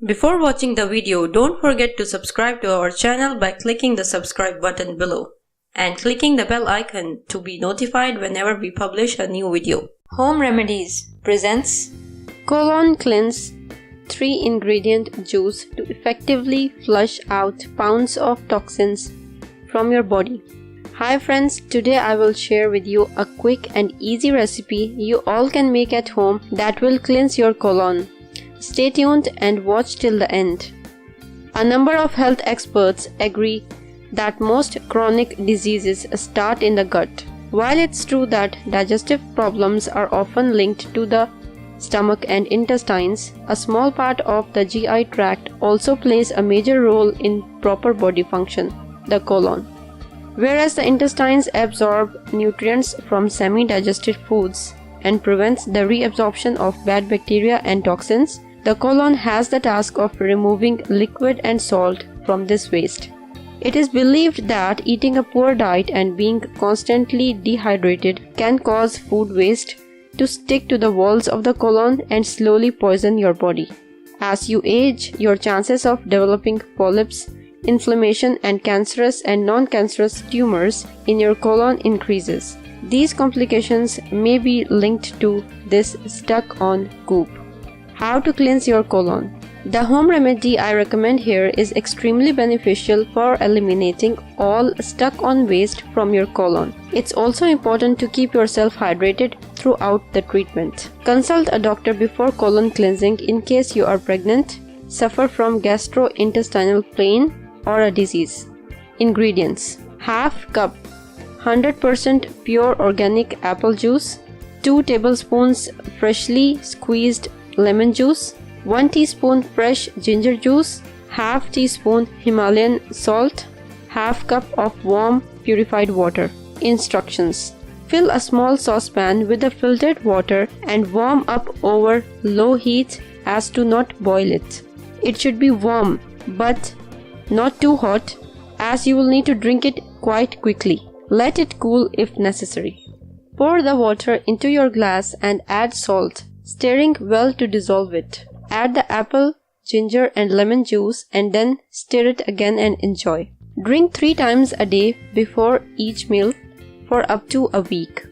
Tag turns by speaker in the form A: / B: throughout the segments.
A: Before watching the video, don't forget to subscribe to our channel by clicking the subscribe button below and clicking the bell icon to be notified whenever we publish a new video. Home Remedies presents Colon Cleanse 3-ingredient juice to effectively flush out pounds of toxins from your body. Hi friends, today I will share with you a quick and easy recipe you all can make at home that will cleanse your colon. Stay tuned and watch till the end. A number of health experts agree that most chronic diseases start in the gut. While it's true that digestive problems are often linked to the stomach and intestines, a small part of the GI tract also plays a major role in proper body function, the colon. Whereas the intestines absorb nutrients from semi-digested foods and prevents the reabsorption of bad bacteria and toxins, the colon has the task of removing liquid and salt from this waste. It is believed that eating a poor diet and being constantly dehydrated can cause food waste to stick to the walls of the colon and slowly poison your body. As you age, your chances of developing polyps, inflammation, and cancerous and non-cancerous tumors in your colon increases. These complications may be linked to this stuck-on goop. How to cleanse your colon? The home remedy I recommend here is extremely beneficial for eliminating all stuck-on waste from your colon. It's also important to keep yourself hydrated throughout the treatment. Consult a doctor before colon cleansing in case you are pregnant, suffer from gastrointestinal pain, or a disease. Ingredients: half cup 100% pure organic apple juice, 2 tablespoons freshly squeezed lemon juice, 1 teaspoon fresh ginger juice, half teaspoon Himalayan salt, half cup of warm purified water. Instructions: fill a small saucepan with the filtered water and warm up over low heat as to not boil it. It should be warm but not too hot, as you will need to drink it quite quickly. Let it cool if necessary. Pour the water into your glass and add salt, stirring well to dissolve it. Add the apple, ginger and lemon juice and then stir it again and enjoy. Drink 3 times a day before each meal for up to a week.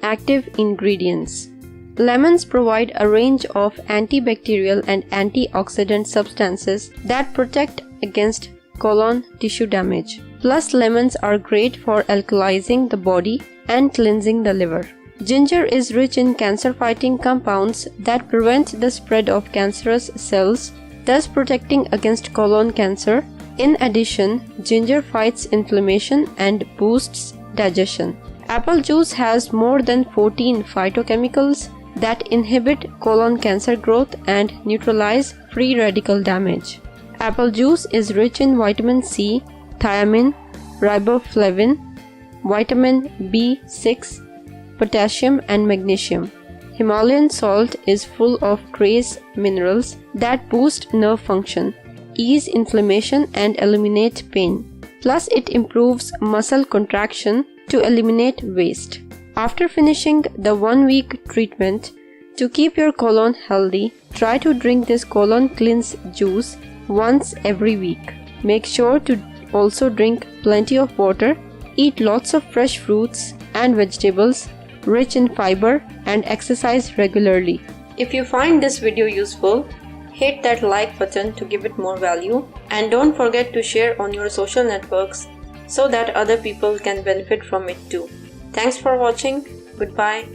A: Active ingredients: lemons provide a range of antibacterial and antioxidant substances that protect against colon tissue damage. Plus, lemons are great for alkalizing the body and cleansing the liver. Ginger is rich in cancer-fighting compounds that prevent the spread of cancerous cells, thus protecting against colon cancer. In addition, ginger fights inflammation and boosts digestion. Apple juice has more than 14 phytochemicals that inhibit colon cancer growth and neutralize free radical damage. Apple juice is rich in vitamin C, thiamine, riboflavin, vitamin B6, potassium and magnesium. Himalayan salt is full of trace minerals that boost nerve function, ease inflammation and eliminate pain. Plus, it improves muscle contraction to eliminate waste. After finishing the 1-week treatment, to keep your colon healthy, try to drink this colon cleanse juice once every week. Make sure to also drink plenty of water, eat lots of fresh fruits and vegetables rich in fiber, and exercise regularly. If you find this video useful, hit that like button to give it more value, and don't forget to share on your social networks so that other people can benefit from it too. Thanks for watching. Goodbye.